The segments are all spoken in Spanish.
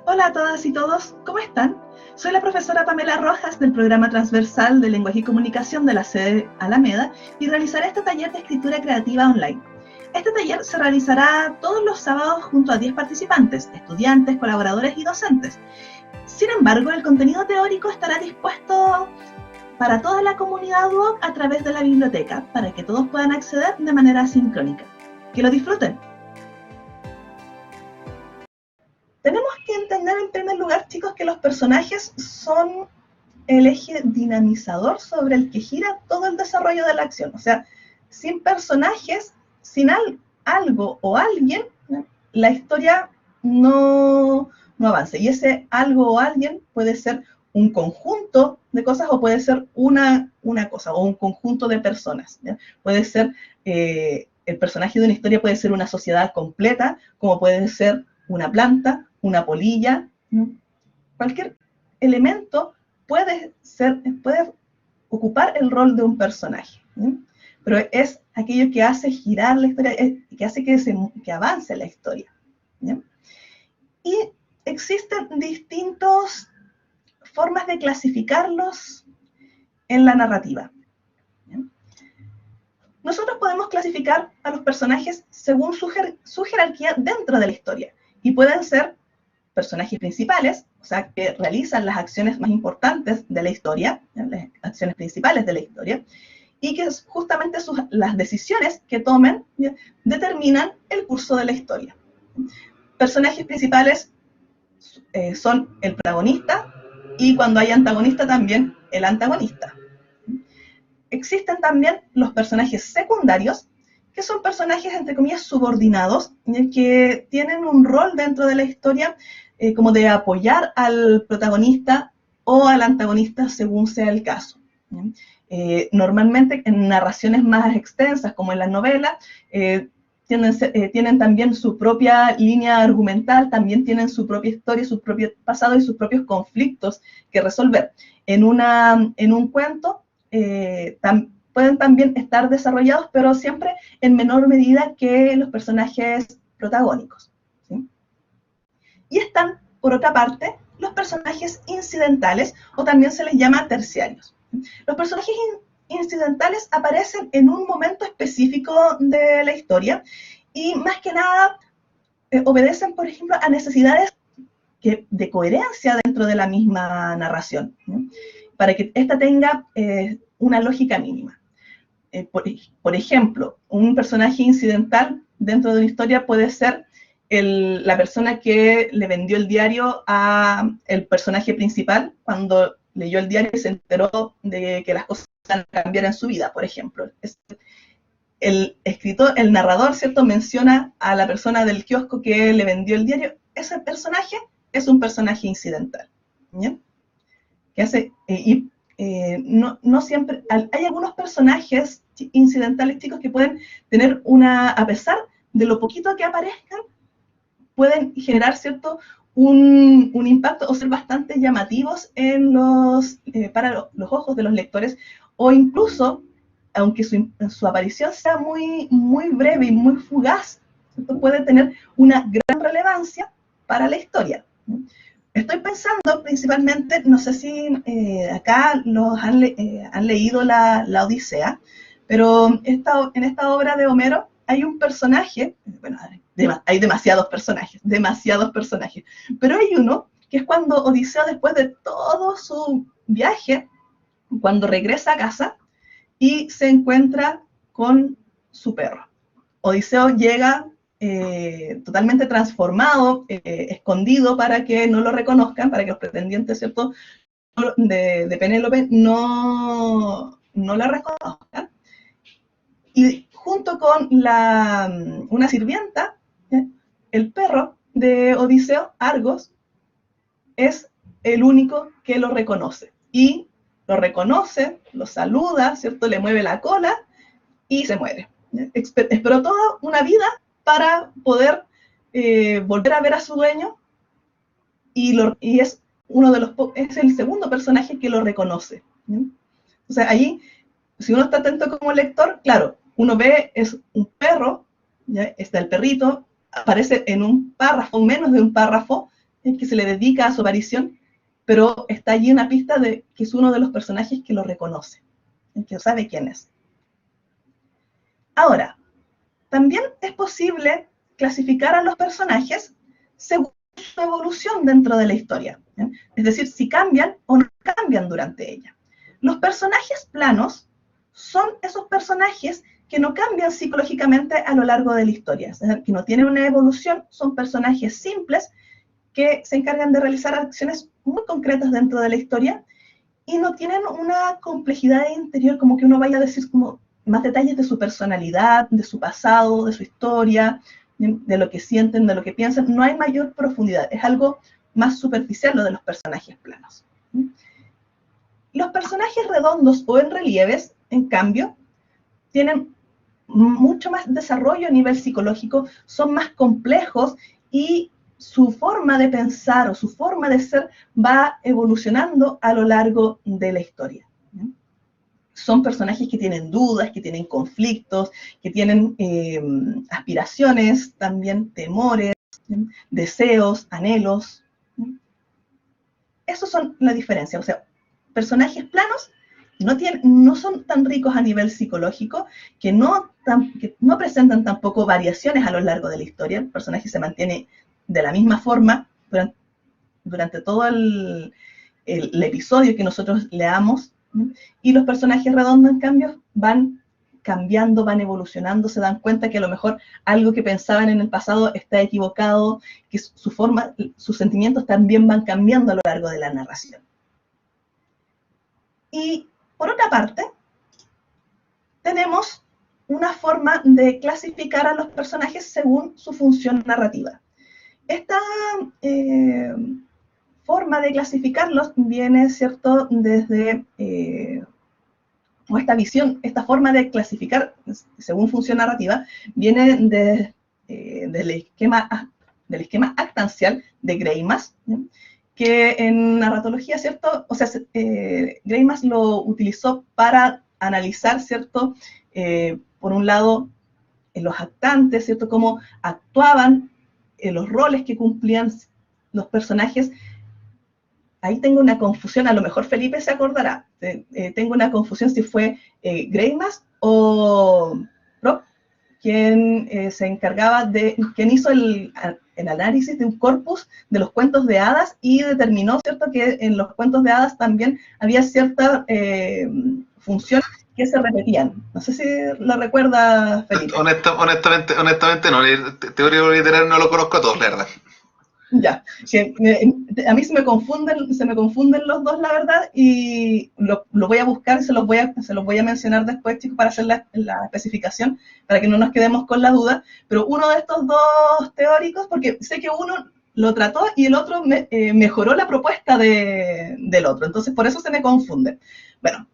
Hola a todas y todos, ¿cómo están? Soy la profesora Pamela Rojas del programa transversal de Lenguaje y Comunicación de la sede Alameda y realizaré este taller de escritura creativa online. Este taller se realizará todos los sábados junto a 10 participantes, estudiantes, colaboradores y docentes. Sin embargo, el contenido teórico estará dispuesto para toda la comunidad UOC a través de la biblioteca, para que todos puedan acceder de manera sincrónica. ¡Que lo disfruten! Tenemos que entender en primer lugar, chicos, que los personajes son el eje dinamizador sobre el que gira todo el desarrollo de la acción. O sea, sin personajes, sin algo o alguien, la historia no avanza. Y ese algo o alguien puede ser un conjunto de cosas o puede ser una cosa o un conjunto de personas. ¿Ya? Puede ser, el personaje de una historia puede ser una sociedad completa, como puede ser una planta, una polilla, cualquier elemento puede ocupar el rol de un personaje, pero es aquello que hace girar la historia, que hace que avance la historia. ¿Sí? Y existen distintas formas de clasificarlos en la narrativa. ¿Sí? Nosotros podemos clasificar a los personajes según su jerarquía dentro de la historia, y pueden ser personajes principales, o sea, que realizan las acciones más importantes de la historia, las acciones principales de la historia, y que justamente las decisiones que tomen determinan el curso de la historia. Personajes principales son el protagonista, y cuando hay antagonista también el antagonista. Existen también los personajes secundarios, que son personajes, entre comillas, subordinados, que tienen un rol dentro de la historia como de apoyar al protagonista o al antagonista según sea el caso. Normalmente en narraciones más extensas, como en las novelas, tienen también su propia línea argumental, también tienen su propia historia, su propio pasado y sus propios conflictos que resolver. En un cuento pueden también estar desarrollados, pero siempre en menor medida que los personajes protagónicos. ¿Sí? Y están, por otra parte, los personajes incidentales, o también se les llama terciarios. Los personajes incidentales aparecen en un momento específico de la historia y más que nada obedecen, por ejemplo, a necesidades de coherencia dentro de la misma narración, ¿sí? Para que ésta tenga una lógica mínima. Por ejemplo, un personaje incidental dentro de una historia puede ser la persona que le vendió el diario al personaje principal cuando leyó el diario y se enteró de que las cosas van a cambiar en su vida, por ejemplo. El escritor, el narrador, ¿cierto?, menciona a la persona del kiosco que le vendió el diario. Ese personaje es un personaje incidental. ¿Ya? Que hace, no siempre, hay algunos personajes incidentales, chicos, que pueden tener a pesar de lo poquito que aparezcan, pueden generar, ¿cierto?, un impacto o ser bastante llamativos para los ojos de los lectores, o incluso, aunque su aparición sea muy, muy breve y muy fugaz, ¿cierto?, puede tener una gran relevancia para la historia. Estoy pensando principalmente, no sé si acá han leído la Odisea, pero en esta obra de Homero hay un personaje, bueno, hay demasiados personajes, pero hay uno que es cuando Odiseo, después de todo su viaje, cuando regresa a casa y se encuentra con su perro. Odiseo llega totalmente transformado, escondido para que no lo reconozcan, para que los pretendientes, ¿cierto?, de Penélope no la reconozcan. Y junto con una sirvienta, el perro de Odiseo, Argos, es el único que lo reconoce. Y lo reconoce, lo saluda, ¿cierto?, le mueve la cola y se muere. Esperó toda una vida para poder volver a ver a su dueño, y es es el segundo personaje que lo reconoce. O sea, ahí, si uno está atento como lector, claro, uno ve, es un perro, ¿ya? Está el perrito, aparece en un párrafo, menos de un párrafo, que se le dedica a su aparición, pero está allí una pista de que es uno de los personajes que lo reconoce, que sabe quién es. Ahora, también es posible clasificar a los personajes según su evolución dentro de la historia, ¿eh? Es decir, si cambian o no cambian durante ella. Los personajes planos son esos personajes que no cambian psicológicamente a lo largo de la historia, es decir, que no tienen una evolución, son personajes simples que se encargan de realizar acciones muy concretas dentro de la historia y no tienen una complejidad interior como que uno vaya a decir como más detalles de su personalidad, de su pasado, de su historia, de lo que sienten, de lo que piensan. No hay mayor profundidad, es algo más superficial lo de los personajes planos. Los personajes redondos o en relieves, en cambio, tienen mucho más desarrollo a nivel psicológico, son más complejos y su forma de pensar o su forma de ser va evolucionando a lo largo de la historia. Son personajes que tienen dudas, que tienen conflictos, que tienen aspiraciones, también temores, deseos, anhelos. Esos son la diferencia. O sea, personajes planos no son tan ricos a nivel psicológico, que no presentan tampoco variaciones a lo largo de la historia. El personaje se mantiene de la misma forma durante todo el episodio que nosotros leamos, y los personajes redondos, en cambio, van cambiando, van evolucionando, se dan cuenta que a lo mejor algo que pensaban en el pasado está equivocado, que su forma, sus sentimientos también van cambiando a lo largo de la narración. Y por otra parte, tenemos una forma de clasificar a los personajes según su función narrativa. Esta forma de clasificarlos viene, ¿cierto?, desde, o esta visión, esta forma de clasificar según función narrativa, viene del esquema actancial de Greimas, ¿sí?, que en narratología, ¿cierto?, o sea, Greimas lo utilizó para analizar, ¿cierto?, por un lado, los actantes, ¿cierto?, cómo actuaban, los roles que cumplían los personajes. Ahí tengo una confusión, a lo mejor Felipe se acordará, tengo una confusión si fue Greimas o Propp quien se encargaba quien hizo el análisis de un corpus de los cuentos de hadas y determinó, ¿cierto?, que en los cuentos de hadas también había ciertas funciones que se repetían. No sé si lo recuerda Felipe. Honestamente no, teoría literaria no lo conozco a todos, la verdad. Ya, que a mí se me confunden los dos, la verdad, y lo voy a buscar y se los voy a mencionar después, chicos, para hacer la especificación, para que no nos quedemos con la duda. Pero uno de estos dos teóricos, porque sé que uno lo trató y el otro mejoró la propuesta del otro, entonces por eso se me confunde. Bueno,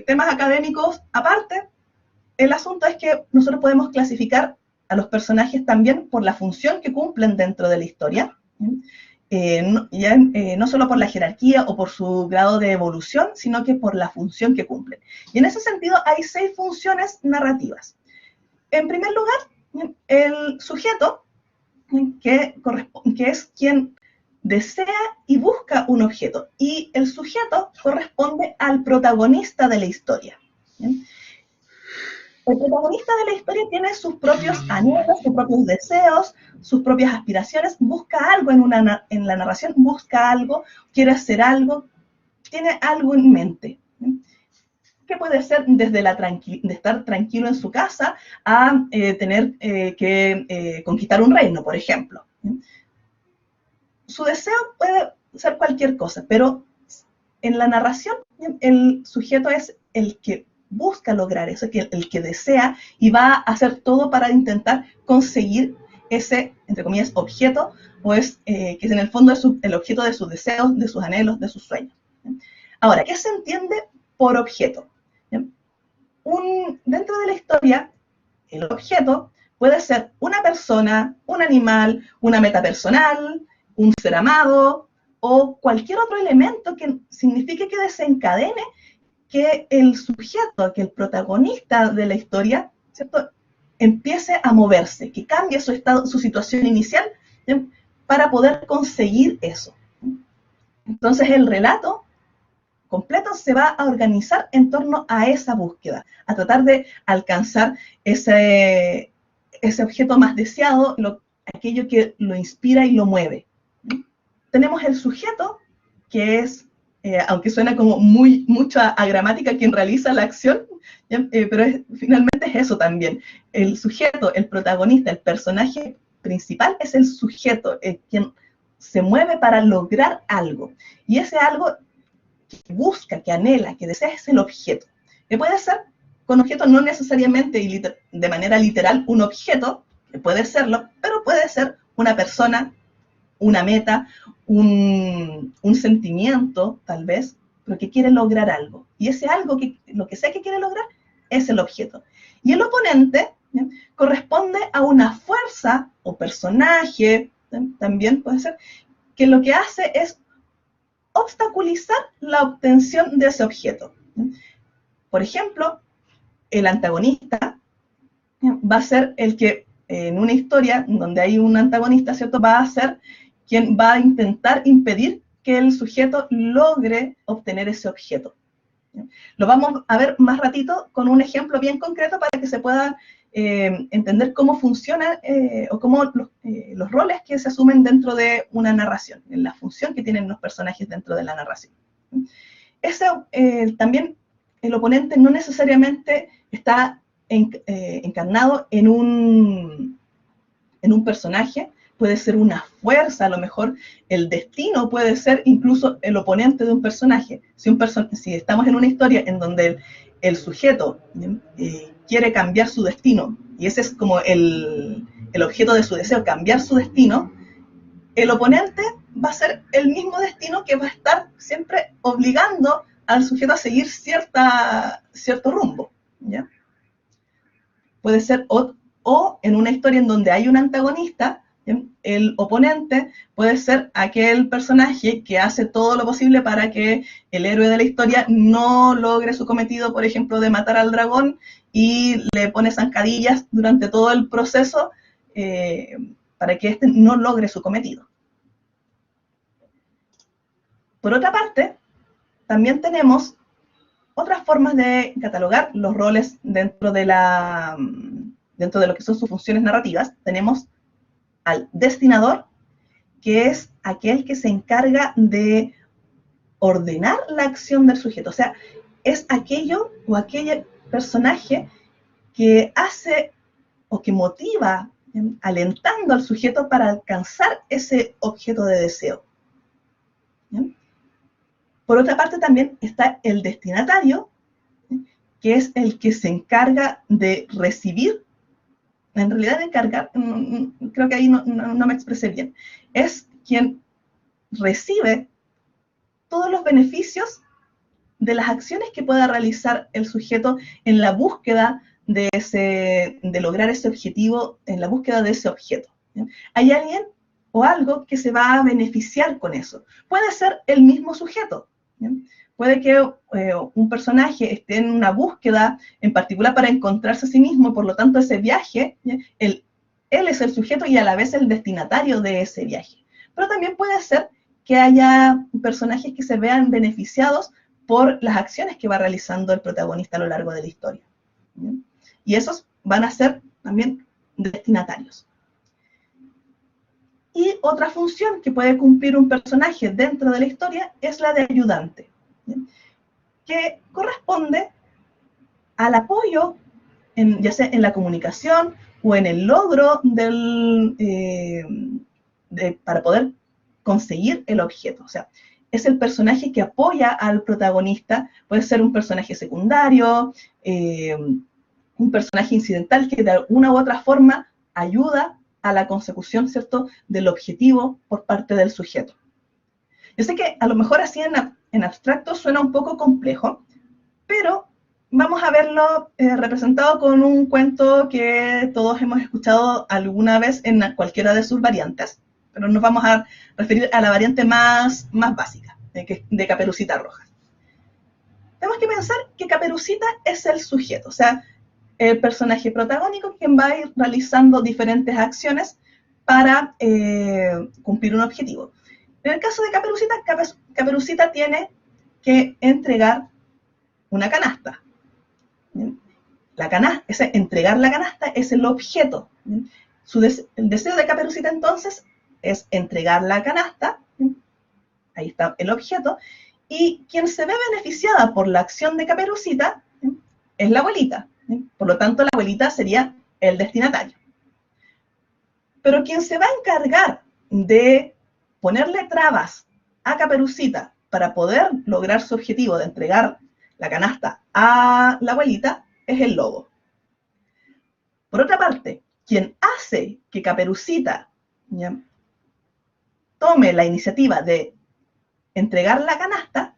temas académicos aparte, el asunto es que nosotros podemos clasificar a los personajes también por la función que cumplen dentro de la historia, no solo por la jerarquía o por su grado de evolución, sino que por la función que cumplen. Y en ese sentido hay 6 funciones narrativas. En primer lugar, el sujeto, que es quien desea y busca un objeto, y el sujeto corresponde al protagonista de la historia. ¿Bien? El protagonista de la historia tiene sus propios anhelos, sus propios deseos, sus propias aspiraciones, busca algo en la narración, busca algo, quiere hacer algo, tiene algo en mente. Que puede ser desde de estar tranquilo en su casa a tener que conquistar un reino, por ejemplo. Su deseo puede ser cualquier cosa, pero en la narración el sujeto es el que busca lograr eso, el que desea y va a hacer todo para intentar conseguir ese, entre comillas, objeto, que es en el fondo el objeto de sus deseos, de sus anhelos, de sus sueños. Ahora, ¿qué se entiende por objeto? Dentro de la historia, el objeto puede ser una persona, un animal, una meta personal, un ser amado o cualquier otro elemento que signifique que desencadene que el sujeto, que el protagonista de la historia, ¿cierto?, empiece a moverse, que cambie su situación inicial ¿bien? Para poder conseguir eso. Entonces el relato completo se va a organizar en torno a esa búsqueda, a tratar de alcanzar ese objeto más deseado, aquello que lo inspira y lo mueve. Tenemos el sujeto, que es, aunque suena como mucho a gramática, quien realiza la acción, pero finalmente es eso también. El sujeto, el protagonista, el personaje principal es el sujeto, quien se mueve para lograr algo. Y ese algo que busca, que anhela, que desea es el objeto. Que puede ser con objeto no necesariamente y de manera literal un objeto, que puede serlo, pero puede ser una persona, una meta, un sentimiento, tal vez, pero que quiere lograr algo. Y ese algo, lo que sea que quiere lograr, es el objeto. Y el oponente, ¿bien?, corresponde a una fuerza o personaje, ¿bien?, también puede ser, que lo que hace es obstaculizar la obtención de ese objeto. Por ejemplo, el antagonista va a ser el que, en una historia donde hay un antagonista, ¿cierto?, va a ser quien va a intentar impedir que el sujeto logre obtener ese objeto. Lo vamos a ver más ratito con un ejemplo bien concreto para que se pueda entender cómo funciona o cómo los roles que se asumen dentro de una narración, en la función que tienen los personajes dentro de la narración. También el oponente no necesariamente está encarnado en un personaje, puede ser una fuerza, a lo mejor el destino puede ser incluso el oponente de un personaje. Si estamos en una historia en donde el sujeto quiere cambiar su destino, y ese es como el objeto de su deseo, cambiar su destino, el oponente va a ser el mismo destino que va a estar siempre obligando al sujeto a seguir cierto rumbo, ¿ya? Puede ser o en una historia en donde hay un antagonista, ¿bien?, el oponente puede ser aquel personaje que hace todo lo posible para que el héroe de la historia no logre su cometido, por ejemplo, de matar al dragón, y le pone zancadillas durante todo el proceso para que éste no logre su cometido. Por otra parte, también tenemos otras formas de catalogar los roles dentro de lo que son sus funciones narrativas. Tenemos al destinador, que es aquel que se encarga de ordenar la acción del sujeto. O sea, es aquello o aquel personaje que hace o que motiva, alentando al sujeto para alcanzar ese objeto de deseo. ¿Bien? Por otra parte, también está el destinatario, que es el que se encarga de recibir. En realidad, de encargar, creo que ahí no me expresé bien. Es quien recibe todos los beneficios de las acciones que pueda realizar el sujeto en la búsqueda de lograr ese objetivo, en la búsqueda de ese objeto. ¿Bien? Hay alguien o algo que se va a beneficiar con eso. Puede ser el mismo sujeto. ¿Bien? Puede que un personaje esté en una búsqueda en particular para encontrarse a sí mismo, por lo tanto ese viaje, él es el sujeto y a la vez el destinatario de ese viaje. Pero también puede ser que haya personajes que se vean beneficiados por las acciones que va realizando el protagonista a lo largo de la historia. ¿Bien? Y esos van a ser también destinatarios. Y otra función que puede cumplir un personaje dentro de la historia es la de ayudante, ¿bien?, que corresponde al apoyo, ya sea en la comunicación o en el logro para poder conseguir el objeto. O sea, es el personaje que apoya al protagonista, puede ser un personaje secundario, un personaje incidental que de alguna u otra forma ayuda a la consecución, ¿cierto?, del objetivo por parte del sujeto. Yo sé que a lo mejor así en abstracto suena un poco complejo, pero vamos a verlo representado con un cuento que todos hemos escuchado alguna vez en cualquiera de sus variantes, pero nos vamos a referir a la variante más básica, de Caperucita Roja. Tenemos que pensar que Caperucita es el sujeto, o sea, el personaje protagónico quien va a ir realizando diferentes acciones para cumplir un objetivo. En el caso de Caperucita, Caperucita tiene que entregar una canasta. La canasta, entregar la canasta es el objeto. El deseo de Caperucita entonces es entregar la canasta, ahí está el objeto, y quien se ve beneficiada por la acción de Caperucita es la abuelita. Por lo tanto, la abuelita sería el destinatario. Pero quien se va a encargar de ponerle trabas a Caperucita para poder lograr su objetivo de entregar la canasta a la abuelita es el lobo. Por otra parte, quien hace que Caperucita tome la iniciativa de entregar la canasta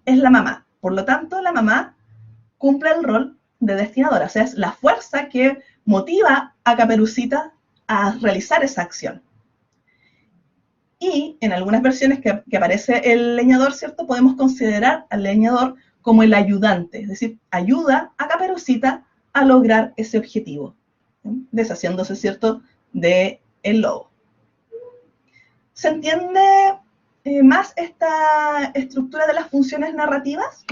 es la mamá. Por lo tanto, la mamá cumple el rol de destinadora, o sea, es la fuerza que motiva a Caperucita a realizar esa acción. Y en algunas versiones que aparece el leñador, ¿cierto? Podemos considerar al leñador como el ayudante, es decir, ayuda a Caperucita a lograr ese objetivo, deshaciéndose, ¿cierto?, de el lobo. ¿Se entiende más esta estructura de las funciones narrativas?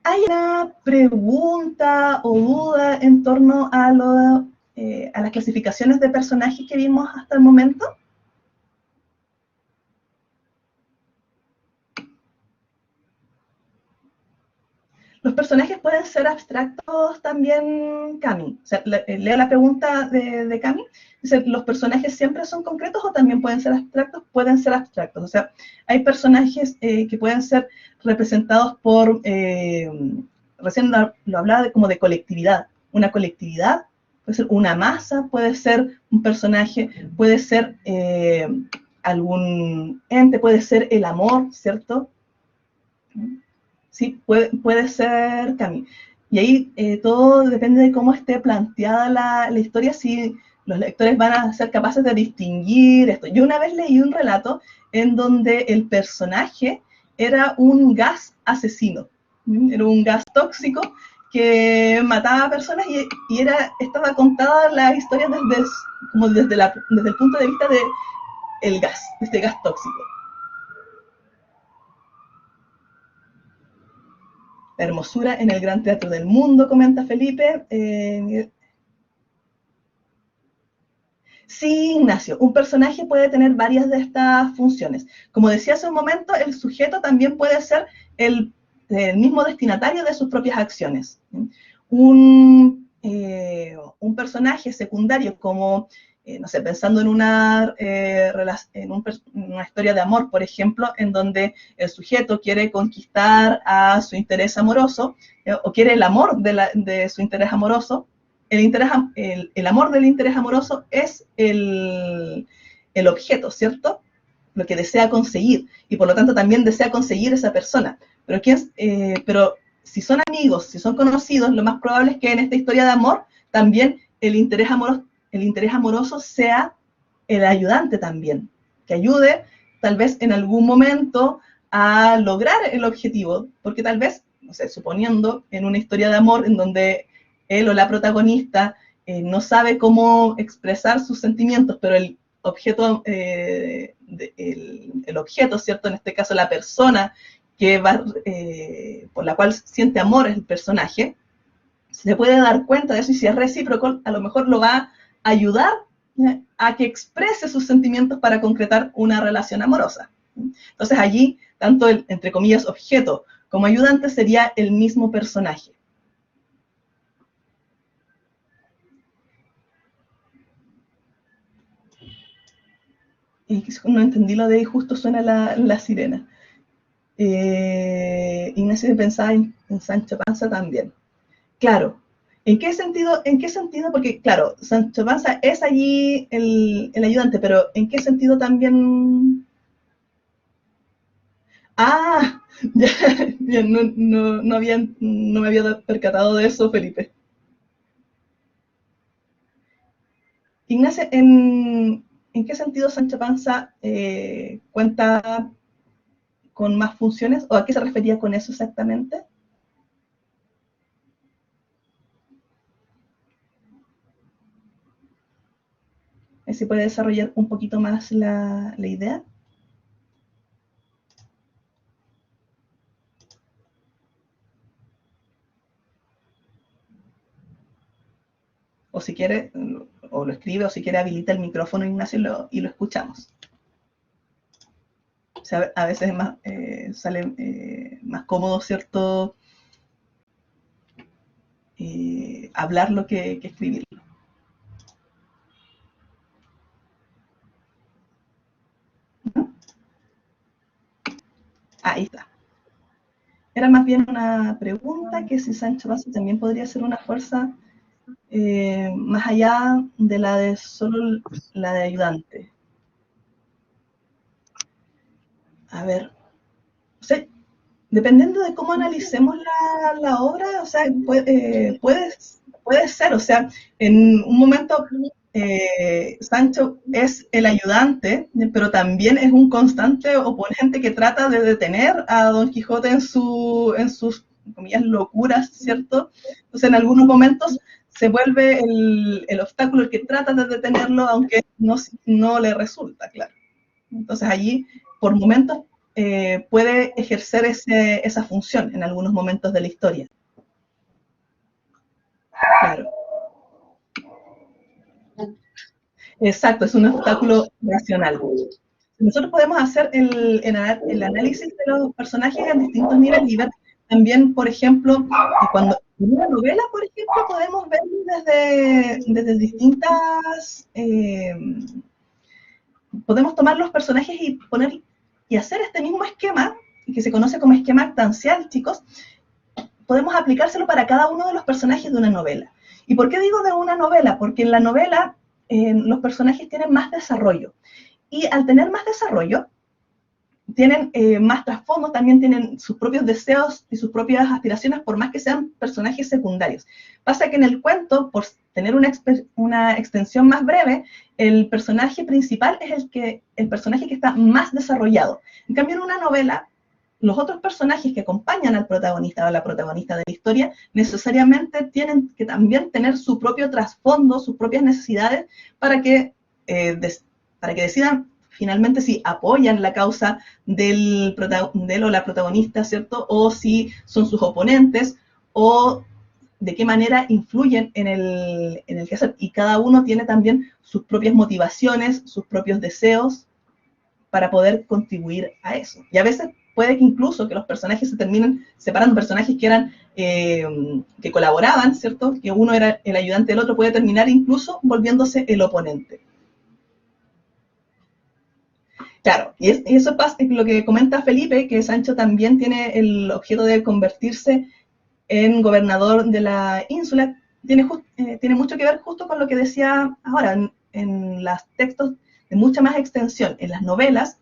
¿Hay una pregunta o duda en torno a las clasificaciones de personajes que vimos hasta el momento? Los personajes pueden ser abstractos también, Cami. O sea, leo la pregunta de Cami. Dice, ¿los personajes siempre son concretos o también pueden ser abstractos? Pueden ser abstractos. O sea, hay personajes que pueden ser representados por, recién lo hablaba como de colectividad. Una colectividad puede ser una masa, puede ser un personaje, puede ser algún ente, puede ser el amor, ¿cierto? Sí, puede ser Cami. Y ahí todo depende de cómo esté planteada la historia, si los lectores van a ser capaces de distinguir esto. Yo una vez leí un relato en donde el personaje era un gas asesino, era un gas tóxico que mataba a personas y estaba contada la historia desde el punto de vista del gas, de este gas tóxico. La hermosura en el gran teatro del mundo, comenta Felipe. Sí, Ignacio, un personaje puede tener varias de estas funciones. Como decía hace un momento, el sujeto también puede ser el mismo destinatario de sus propias acciones. Un personaje secundario como, no sé, pensando en una historia de amor, por ejemplo, en donde el sujeto quiere conquistar a su interés amoroso, o quiere el amor de su interés amoroso. El amor del interés amoroso es el objeto, ¿cierto? Lo que desea conseguir, y por lo tanto también desea conseguir esa persona. Pero si son amigos, si son conocidos, lo más probable es que en esta historia de amor también el interés amoroso sea el ayudante también, que ayude tal vez en algún momento a lograr el objetivo, porque tal vez, no sé, suponiendo en una historia de amor en donde él o la protagonista no sabe cómo expresar sus sentimientos, pero el objeto, el objeto, ¿cierto? En este caso la persona por la cual siente amor el personaje, se puede dar cuenta de eso, y si es recíproco, a lo mejor lo va a ayudar a que exprese sus sentimientos para concretar una relación amorosa. Entonces allí, tanto el, entre comillas, objeto como ayudante sería el mismo personaje. Y no entendí lo de justo suena la sirena. Ignacio pensaba en Sancho Panza también. Claro. ¿En qué sentido? Porque, claro, Sancho Panza es allí el ayudante, pero ¿en qué sentido también? Ah, ya, ya no me había percatado de eso, Felipe. Ignacio, ¿en qué sentido Sancho Panza cuenta con más funciones? ¿O a qué se refería con eso exactamente? ver si puede desarrollar un poquito más la idea. O si quiere, o lo escribe, o si quiere habilita el micrófono, Ignacio, y lo escuchamos. O sea, a veces es más, sale más cómodo, ¿cierto? Hablarlo que escribirlo. ¿No? Ahí está. Era más bien una pregunta que si Sancho Panza también podría ser una fuerza más allá de la de solo la de ayudante. A ver, o sea, dependiendo de cómo analicemos la obra, o sea, puede ser, o sea, en un momento Sancho es el ayudante, pero también es un constante oponente que trata de detener a Don Quijote en sus, comillas, locuras, ¿cierto? Entonces, en algunos momentos se vuelve el obstáculo el que trata de detenerlo, aunque no le resulta, claro. Entonces, allí, por momentos, puede ejercer esa función en algunos momentos de la historia. Claro. Exacto, es un obstáculo racional. Nosotros podemos hacer el análisis de los personajes en distintos niveles y ver también, por ejemplo, cuando en una novela, por ejemplo, podemos ver desde distintas... podemos tomar los personajes y hacer este mismo esquema, que se conoce como esquema actancial, chicos, podemos aplicárselo para cada uno de los personajes de una novela. ¿Y por qué digo de una novela? Porque en la novela los personajes tienen más desarrollo. Y al tener más desarrollo, tienen más trasfondo, también tienen sus propios deseos y sus propias aspiraciones, por más que sean personajes secundarios. Pasa que en el cuento, por tener una extensión más breve, el personaje principal es el personaje que está más desarrollado. En cambio, en una novela, los otros personajes que acompañan al protagonista o a la protagonista de la historia necesariamente tienen que también tener su propio trasfondo, sus propias necesidades para que decidan finalmente si apoyan la causa del o la protagonista, ¿cierto? O si son sus oponentes, o de qué manera influyen en el quehacer. Y cada uno tiene también sus propias motivaciones, sus propios deseos para poder contribuir a eso. Y a veces puede que incluso que los personajes se terminen separando, personajes que eran, que colaboraban, ¿cierto? Que uno era el ayudante del otro, puede terminar incluso volviéndose el oponente. Claro, y eso pasa, lo que comenta Felipe, que Sancho también tiene el objeto de convertirse en gobernador de la ínsula, tiene mucho que ver justo con lo que decía ahora, en los textos de mucha más extensión, en las novelas,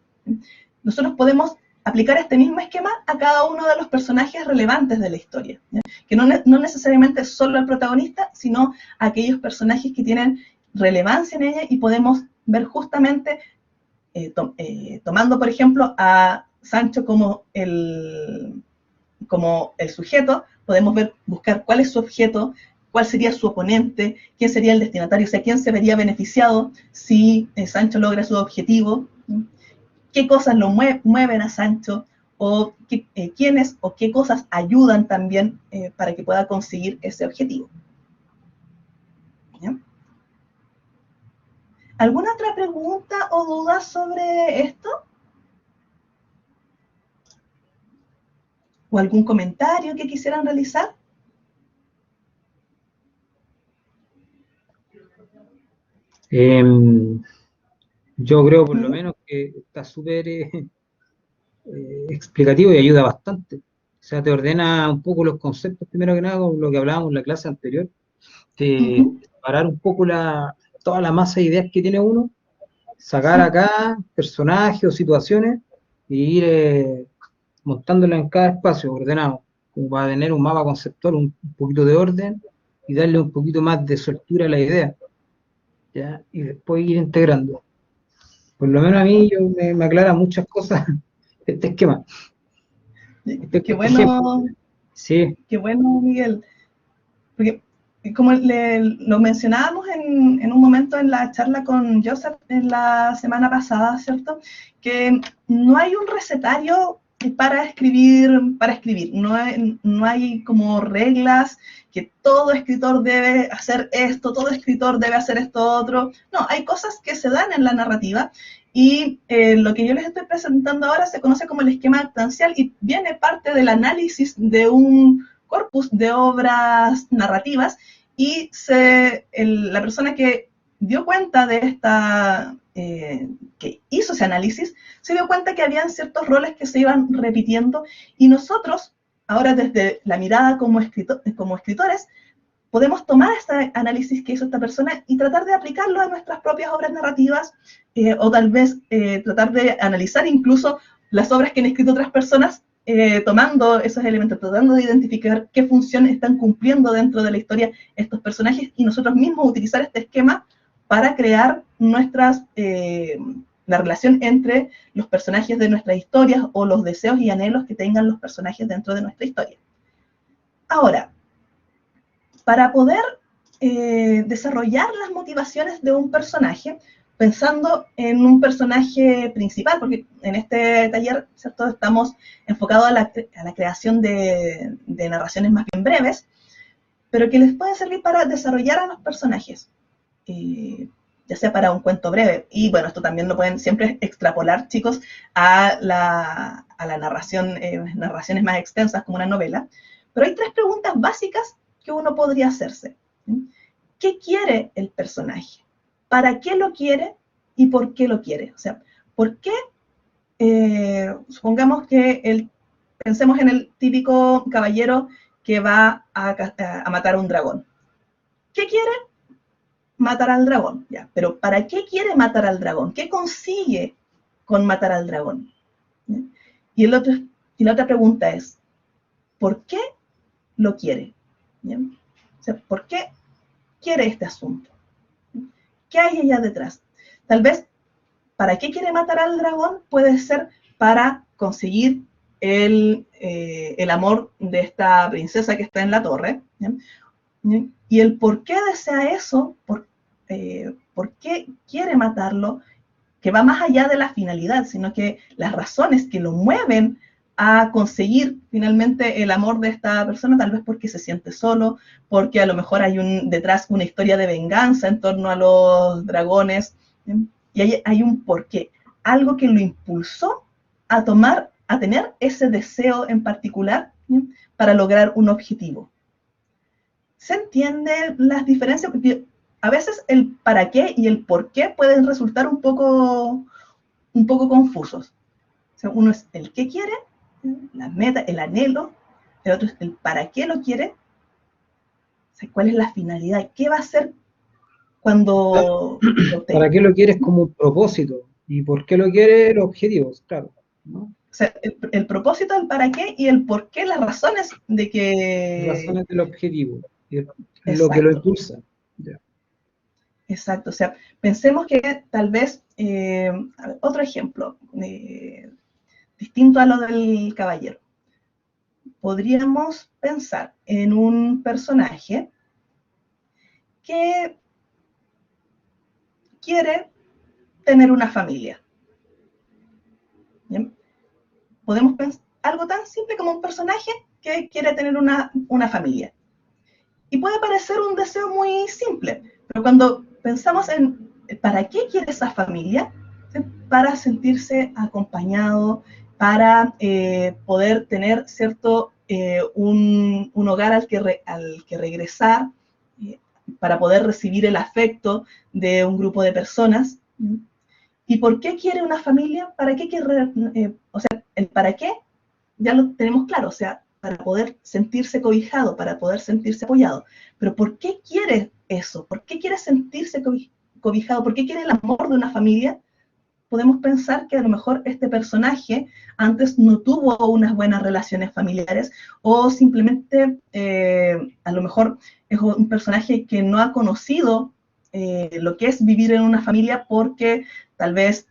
nosotros podemos aplicar este mismo esquema a cada uno de los personajes relevantes de la historia, ¿ya? Que no necesariamente solo al protagonista, sino a aquellos personajes que tienen relevancia en ella y podemos ver justamente tomando, por ejemplo, a Sancho como el sujeto, podemos buscar cuál es su objeto, cuál sería su oponente, quién sería el destinatario, o sea, quién se vería beneficiado si Sancho logra su objetivo, qué cosas lo mueven a Sancho, o quiénes o qué cosas ayudan también para que pueda conseguir ese objetivo. ¿Ya? ¿Alguna otra pregunta o duda sobre esto? ¿O algún comentario que quisieran realizar? Yo creo por lo menos que está súper explicativo y ayuda bastante. O sea, te ordena un poco los conceptos, primero que nada, con lo que hablábamos en la clase anterior, de separar un poco toda la masa de ideas que tiene uno, sacar acá personajes o situaciones y ir montándola en cada espacio ordenado, como para tener un mapa conceptual, un poquito de orden y darle un poquito más de soltura a la idea, ¿ya? Y después ir integrando. Por lo menos a mí me aclara muchas cosas este esquema. Qué bueno, sí. Qué bueno, Miguel. Porque como lo mencionábamos en un momento en la charla con Joseph en la semana pasada, ¿cierto? Que no hay un recetario para escribir, no hay como reglas que todo escritor debe hacer esto, todo escritor debe hacer esto otro. No, hay cosas que se dan en la narrativa y lo que yo les estoy presentando ahora se conoce como el esquema actancial y viene parte del análisis de un corpus de obras narrativas y la persona que dio cuenta de que hizo ese análisis, se dio cuenta que habían ciertos roles que se iban repitiendo y nosotros, ahora desde la mirada como escritores, podemos tomar este análisis que hizo esta persona y tratar de aplicarlo a nuestras propias obras narrativas o tal vez tratar de analizar incluso las obras que han escrito otras personas tomando esos elementos, tratando de identificar qué función están cumpliendo dentro de la historia estos personajes y nosotros mismos utilizar este esquema para crear la relación entre los personajes de nuestras historias o los deseos y anhelos que tengan los personajes dentro de nuestra historia. Ahora, para poder desarrollar las motivaciones de un personaje, pensando en un personaje principal, porque en este taller, ¿cierto?, estamos enfocados a la creación de narraciones más bien breves, pero que les pueden servir para desarrollar a los personajes, ya sea para un cuento breve. Y bueno, esto también lo pueden siempre extrapolar, chicos, a la narración, narraciones más extensas como una novela. Pero hay 3 preguntas básicas que uno podría hacerse. ¿Qué quiere el personaje? ¿Para qué lo quiere y por qué lo quiere? O sea, ¿por qué? Supongamos que pensemos en el típico caballero que va a matar a un dragón. ¿Qué quiere? Matar al dragón, ya. Pero ¿para qué quiere matar al dragón? ¿Qué consigue con matar al dragón? ¿Ya? Y la otra pregunta es, ¿por qué lo quiere? ¿Ya? O sea, ¿por qué quiere este asunto? ¿Qué hay allá detrás? Tal vez, ¿para qué quiere matar al dragón? Puede ser para conseguir el amor de esta princesa que está en la torre. ¿Ya? Y el por qué desea eso, por qué quiere matarlo, que va más allá de la finalidad, sino que las razones que lo mueven a conseguir finalmente el amor de esta persona, tal vez porque se siente solo, porque a lo mejor hay detrás una historia de venganza en torno a los dragones, ¿sí? Y hay un porqué, algo que lo impulsó a tener ese deseo en particular, ¿sí?, para lograr un objetivo. ¿Se entienden las diferencias? Porque a veces el para qué y el por qué pueden resultar un poco confusos. O sea, uno es el qué quiere, la meta, el anhelo, el otro es el para qué lo quiere, o sea, cuál es la finalidad, qué va a hacer cuando lo obtenga. ¿Para qué lo quieres como un propósito? ¿Y por qué lo quieres los objetivos? Claro, ¿no? O sea, el propósito, el para qué y el por qué, las razones de que... Las razones del objetivo, lo que lo impulsa. Ya. Exacto, o sea, pensemos que tal vez, otro ejemplo, distinto a lo del caballero. Podríamos pensar en un personaje que quiere tener una familia. ¿Bien? Podemos pensar algo tan simple como un personaje que quiere tener una familia. Y puede parecer un deseo muy simple, pero cuando pensamos en ¿para qué quiere esa familia? ¿Sí? Para sentirse acompañado, para poder tener, ¿cierto?, un hogar al que regresar, para poder recibir el afecto de un grupo de personas. ¿Y por qué quiere una familia? ¿Para qué quiere? O sea, el para qué ya lo tenemos claro, o sea, para poder sentirse cobijado, para poder sentirse apoyado. Pero ¿por qué quiere eso? ¿Por qué quiere sentirse cobijado? ¿Por qué quiere el amor de una familia? Podemos pensar que a lo mejor este personaje antes no tuvo unas buenas relaciones familiares o simplemente a lo mejor es un personaje que no ha conocido lo que es vivir en una familia porque tal vez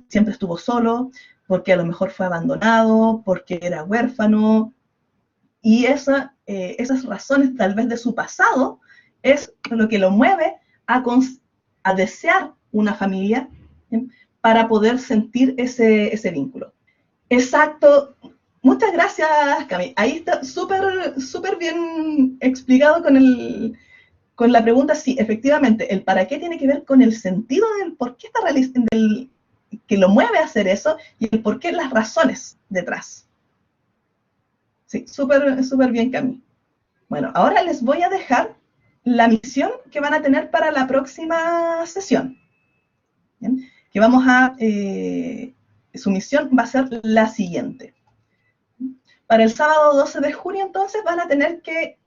siempre estuvo solo, porque a lo mejor fue abandonado, porque era huérfano, y esas razones tal vez de su pasado es lo que lo mueve a desear una familia, ¿bien? Para poder sentir ese vínculo. Exacto. Muchas gracias, Cami. Ahí está súper bien explicado con la pregunta. Sí, efectivamente, el para qué tiene que ver con el sentido del por qué está que lo mueve a hacer eso y el por qué, las razones detrás. Sí, súper bien, Cami. Bueno, ahora les voy a dejar la misión que van a tener para la próxima sesión. ¿Bien? Que vamos a... su misión va a ser la siguiente. Para el sábado 12 de junio, entonces, van a tener que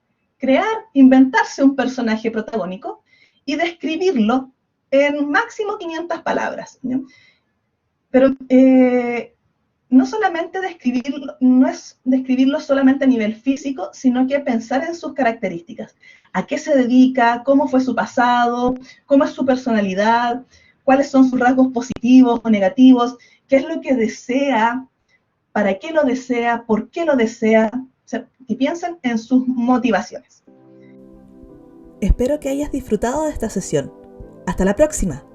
inventarse un personaje protagónico y describirlo en máximo 500 palabras. ¿Bien? Pero no solamente no es describirlo solamente a nivel físico, sino que pensar en sus características. ¿A qué se dedica? ¿Cómo fue su pasado? ¿Cómo es su personalidad? ¿Cuáles son sus rasgos positivos o negativos? ¿Qué es lo que desea? ¿Para qué lo desea? ¿Por qué lo desea? O sea, que piensen en sus motivaciones. Espero que hayas disfrutado de esta sesión. Hasta la próxima.